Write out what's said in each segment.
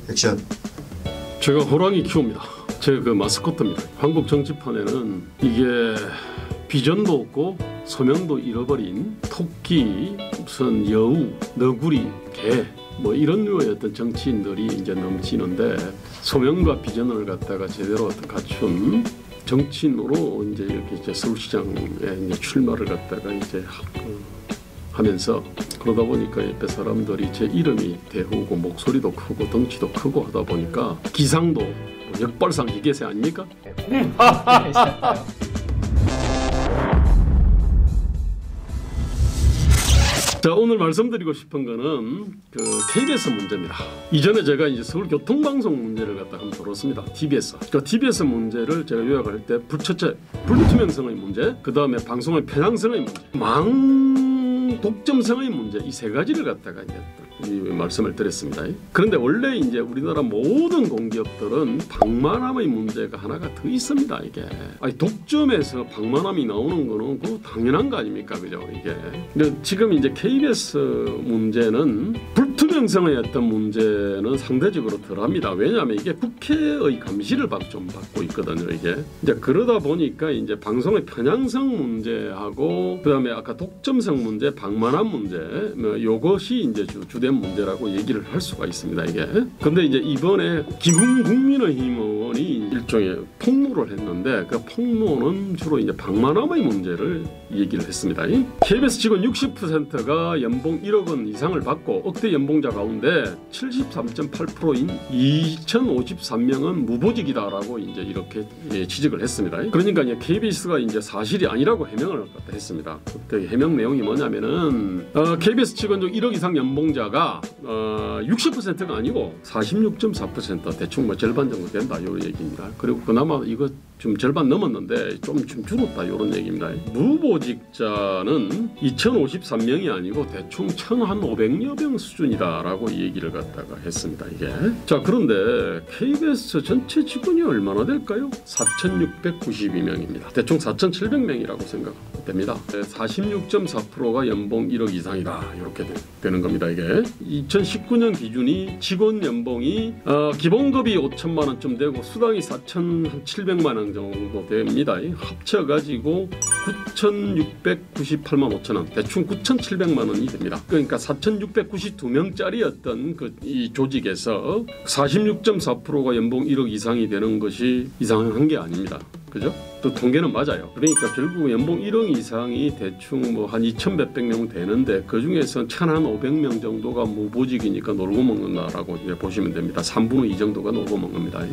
액션. 제가 호랑이 키웁니다. 제가 그 마스코트입니다. 한국 정치판에는 이게 비전도 없고 소명도 잃어버린 토끼, 무슨 여우, 너구리, 개 뭐 이런 류의 어떤 정치인들이 이제 넘치는데 소명과 비전을 갖다가 제대로 갖춘 정치인으로 이제 이렇게 이제 서울시장에 이제 출마를 갖다가 이제 하면서 그러다 보니까 옆에 사람들이 제 이름이 대우고 목소리도 크고 덩치도 크고 하다 보니까 기상도 역발상 기계세 아닙니까? 자, 오늘 말씀드리고 싶은 거는 그 KBS 문제입니다. 이전에 제가 이제 서울교통방송 문제를 갖다 한번 다뤘습니다. TBS. 그 TBS 문제를 제가 요약할 때 첫째, 불투명성의 문제, 그 다음에 방송의 편향성의 문제, 망 독점성의 문제, 이 세 가지를 갖다가 이제 말씀을 드렸습니다. 그런데 원래 이제 우리나라 모든 공기업들은 방만함의 문제가 하나가 더 있습니다. 이게 아니, 독점에서 방만함이 나오는 거는 그 당연한 거 아닙니까, 그죠? 이게 근데 지금 이제 KBS 문제는 불투명성의 어떤 문제는 상대적으로 덜합니다. 왜냐하면 이게 국회의 감시를 좀 받고 있거든요. 이게 이제 그러다 보니까 이제 방송의 편향성 문제하고 그다음에 아까 독점성 문제, 방만함 문제, 뭐 요것이 이제 주된 문제라고 얘기를 할 수가 있습니다. 이게. 근데 이제 이번에 김국민의힘 의원이 일종의 폭로를 했는데 그 폭로는 주로 이제 방만함의 문제를 얘기를 했습니다. KBS 직원 60%가 연봉 1억 원 이상을 받고 억대 연봉자 가운데 73.8%인 2,053명은 무보직이다라고 이제 이렇게 지적을 했습니다. 그러니까 이제 KBS가 이제 사실이 아니라고 해명을 했습니다. 그때 해명 내용이 뭐냐면은 KBS 직원 중 1억 이상 연봉자가 60%가 아니고 46.4% 대충 뭐 절반 정도 된다 이 얘기입니다. 그리고 그나마 이거 좀 절반 넘었는데 좀 줄었다 이런 얘기입니다. 무보직자는 2,053명이 아니고 대충 1,500여 명 수준이다라고 얘기를 갖다가 했습니다. 이게 자 그런데 KBS 전체 직원이 얼마나 될까요? 4,692명입니다. 대충 4,700명이라고 생각됩니다. 46.4%가 연봉 1억 이상이다 이렇게 되는 겁니다. 이게 2019년 기준이 직원 연봉이 기본급이 5천만 원쯤 되고 수당이 4,700만 원 정도 됩니다. 합쳐가지고 9,698만 5천 원, 대충 9,700만 원이 됩니다. 그러니까 4,692명짜리였던 이 조직에서 46.4%가 연봉 1억 이상이 되는 것이 이상한 게 아닙니다. 그죠? 또 통계는 맞아요. 그러니까 결국 연봉 1억 이상이 대충 뭐 한 2,000 몇백 명 되는데 그 중에서 1,500명 정도가 무보직이니까 놀고 먹는다라고 이제 보시면 됩니다. 3분의 2 정도가 놀고 먹습니다.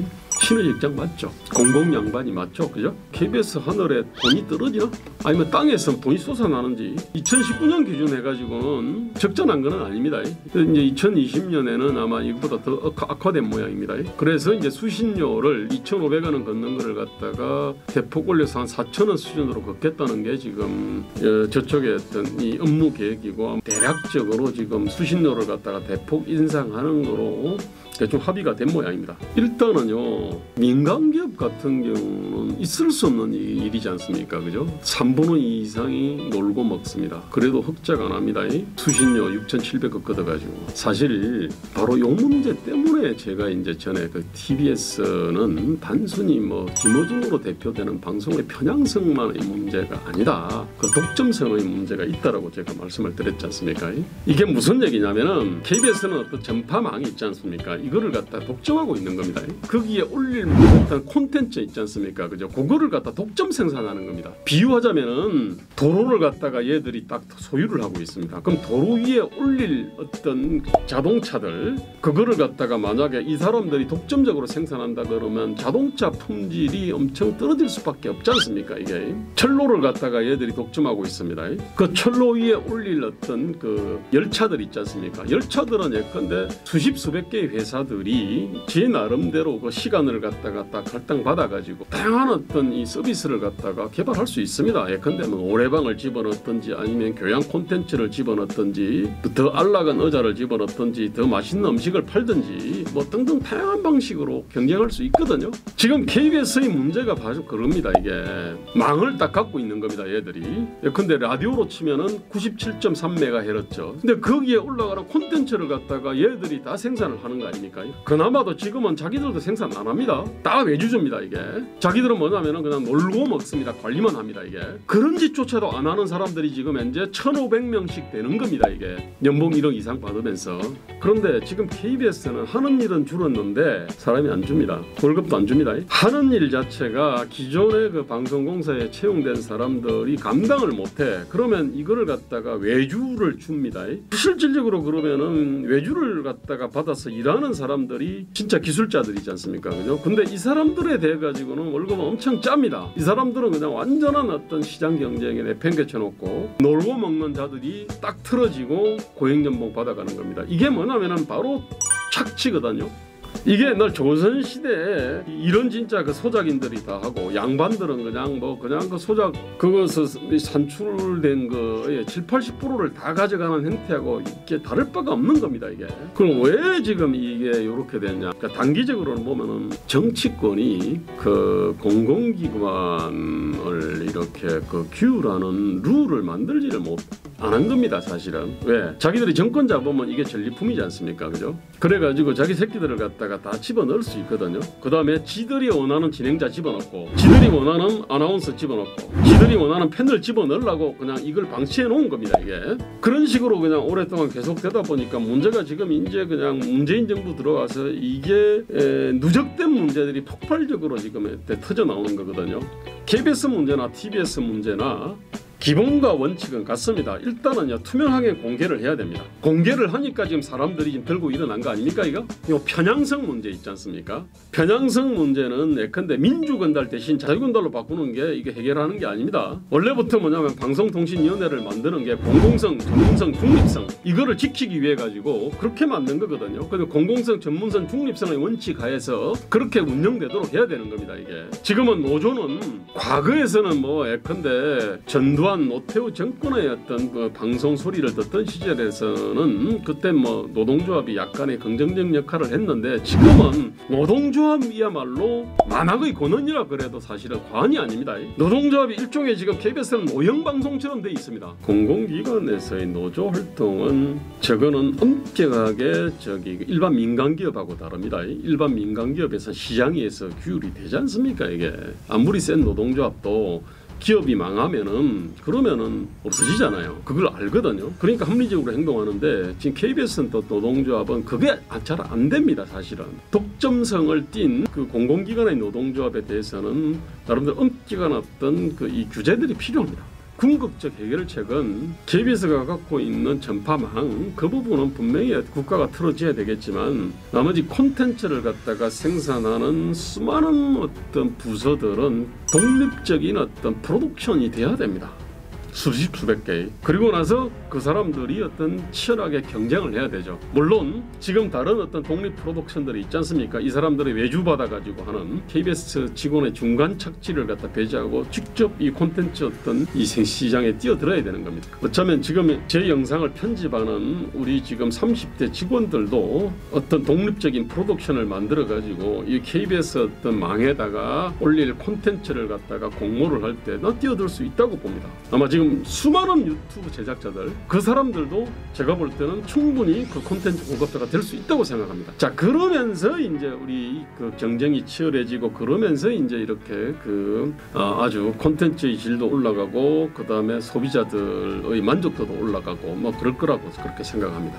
신의 직장 맞죠? 공공 양반이 맞죠? 그죠? KBS 하늘에 돈이 떨어지나? 아니면 땅에서 돈이 솟아나는지 2019년 기준 해가지고는 적절한 건 아닙니다. 이제 2020년에는 아마 이것보다 더 악화된 모양입니다. 그래서 이제 수신료를 2,500원은 걷는 거를 갖다가 대폭 올려서 한 4,000원 수준으로 걷겠다는 게 지금 저쪽에 어떤 이 업무 계획이고 대략적으로 지금 수신료를 갖다가 대폭 인상하는 거로 대충 합의가 된 모양입니다. 일단은요 민간기업 같은 경우는 있을 수 없는 일이지 않습니까? 그죠? 3분의 2 이상이 놀고 먹습니다. 그래도 흑자가 안 합니다. 수신료 6,700원 걷어가지고 사실 바로 이 문제 때문에 제가 이제 전에 그 TBS는 단순히 뭐 김어준으로 대표되는 방송의 편향성만의 문제가 아니다. 그 독점성의 문제가 있다라고 제가 말씀을 드렸지 않습니까? 이게 무슨 얘기냐면은 KBS는 어떤 전파망이 있지 않습니까? 이거를 갖다 독점하고 있는 겁니다. 거기에 올릴 어떤 콘텐츠 있지 않습니까? 그죠? 그거를 갖다 독점 생산하는 겁니다. 비유하자면은 도로를 갖다가 얘들이 딱 소유를 하고 있습니다. 그럼 도로 위에 올릴 어떤 자동차들 그거를 갖다가 만약에 이 사람들이 독점적으로 생산한다 그러면 자동차 품질이 엄청 떨어질 수밖에 없지 않습니까? 이게 철로를 갖다가 얘들이 독점하고 있습니다. 그 철로 위에 올릴 어떤 그 열차들 있지 않습니까? 열차들은 예컨대 수십 개의 회사들이 제 나름대로 그 시간을 갖다가 딱 할당 받아가지고 다양한 어떤 이 서비스를 갖다가 개발할 수 있습니다. 예컨대 노래방을 집어넣든지 아니면 교양 콘텐츠를 집어넣든지 더 안락한 의자를 집어넣든지 더 맛있는 음식을 팔든지 뭐 등등 다양한 방식으로 경쟁할 수 있거든요. 지금 KBS의 문제가 바로 그럽니다. 이게 망을 딱 갖고 있는 겁니다. 얘들이. 예컨대 라디오로 치면은 97.3MHz. 근데 거기에 올라가는 콘텐츠를 갖다가 얘들이 다 생산을 하는 거 아닙니까? 아닙니까? 그나마도 지금은 자기들도 생산 안 합니다. 다 외주줍니다. 이게 자기들은 뭐냐면은 그냥 놀고 먹습니다. 관리만 합니다. 이게 그런 짓조차도 안 하는 사람들이 지금 현재 1,500명씩 되는 겁니다. 이게 연봉 1억 이상 받으면서. 그런데 지금 KBS는 하는 일은 줄었는데 사람이 안 줍니다. 월급도 안 줍니다. 하는 일 자체가 기존의 그 방송공사에 채용된 사람들이 감당을 못해. 그러면 이거를 갖다가 외주를 줍니다. 실질적으로 그러면은 외주를 갖다가 받아서 일하는 사람들이 진짜 기술자들이지 않습니까? 그죠? 근데 이 사람들에 대해 가지고는 월급은 엄청 짭니다. 이 사람들은 그냥 완전한 어떤 시장 경쟁에 내팽개쳐 놓고 놀고 먹는 자들이 딱 틀어지고 고액연봉 받아가는 겁니다. 이게 뭐냐면은 바로 착취거든요. 이게 옛날 조선시대에 이런 진짜 그 소작인들이 다 하고 양반들은 그냥 그 소작 그것을 산출된 거의 70~80%를 다 가져가는 행태하고 이게 다를 바가 없는 겁니다. 이게 그럼 왜 지금 이게 이렇게 됐냐? 그러니까 단기적으로는 보면은 정치권이 그 공공기관을 이렇게 그 규율하는 룰을 만들지를 안 한 겁니다. 사실은 왜 자기들이 정권 잡으면 이게 전리품이지 않습니까? 그죠? 그래가지고 자기 새끼들을 갖다가 다 집어넣을 수 있거든요. 그 다음에 지들이 원하는 진행자 집어넣고 지들이 원하는 아나운서 집어넣고 지들이 원하는 패널 집어넣으려고 그냥 이걸 방치해 놓은 겁니다. 이게 그런 식으로 그냥 오랫동안 계속되다 보니까 문제가 지금 이제 그냥 문재인 정부 들어와서 이게 누적된 문제들이 폭발적으로 지금 터져 나오는 거거든요. KBS 문제나 TBS 문제나 기본과 원칙은 같습니다. 일단은요 투명하게 공개를 해야 됩니다. 공개를 하니까 지금 사람들이 지금 들고 일어난 거 아닙니까? 이거 편향성 문제 있지 않습니까? 편향성 문제는 예컨대 민주건달 대신 자유건달로 바꾸는 게 이게 해결하는 게 아닙니다. 원래부터 뭐냐면 방송통신위원회를 만드는 게 공공성, 전문성, 중립성 이거를 지키기 위해 가지고 그렇게 만든 거거든요. 그래서 공공성, 전문성, 중립성의 원칙 하에서 그렇게 운영되도록 해야 되는 겁니다. 이게 지금은 노조는 과거에서는 뭐 예컨대 전두환 노태우 정권의 어떤 그 방송 소리를 듣던 시절에서는 그때 뭐 노동조합이 약간의 긍정적 역할을 했는데 지금은 노동조합이야말로 만학의 권원이라 그래도 사실은 과언이 아닙니다. 노동조합이 일종의 지금 KBS는 노형 방송처럼 돼 있습니다. 공공기관에서의 노조 활동은 저거는 엄격하게 일반 민간기업하고 다릅니다. 일반 민간기업에서 시장에서 규율이 되지 않습니까? 이게 아무리 센 노동조합도 기업이 망하면은 그러면은 없어지잖아요. 그걸 알거든요. 그러니까 합리적으로 행동하는데 지금 KBS는 또 노동조합은 그게 잘 안 됩니다. 사실은 독점성을 띈 그 공공기관의 노동조합에 대해서는 나름대로 엄격한 어떤 그 이 규제들이 필요합니다. 궁극적 해결책은 KBS가 갖고 있는 전파망 그 부분은 분명히 국가가 틀어줘야 되겠지만 나머지 콘텐츠를 갖다가 생산하는 수많은 어떤 부서들은 독립적인 어떤 프로덕션이 돼야 됩니다. 수십 수백 개. 그리고 나서 그 사람들이 어떤 치열하게 경쟁을 해야 되죠. 물론 지금 다른 어떤 독립 프로덕션들이 있지 않습니까? 이 사람들이 외주 받아가지고 하는 KBS 직원의 중간 착취를 갖다 배제하고 직접 이 콘텐츠 어떤 이 시장에 뛰어들어야 되는 겁니다. 어쩌면 지금 제 영상을 편집하는 우리 지금 30대 직원들도 어떤 독립적인 프로덕션을 만들어가지고 이 KBS 어떤 망에다가 올릴 콘텐츠를 갖다가 공모를 할 때 나 뛰어들 수 있다고 봅니다. 아마 지금 수많은 유튜브 제작자들 그 사람들도 제가 볼 때는 충분히 그 콘텐츠 공급자가 될 수 있다고 생각합니다. 자 그러면서 이제 우리 그 경쟁이 치열해지고 그러면서 이제 이렇게 그 아주 콘텐츠의 질도 올라가고 그 다음에 소비자들의 만족도도 올라가고 뭐 그럴 거라고 그렇게 생각합니다.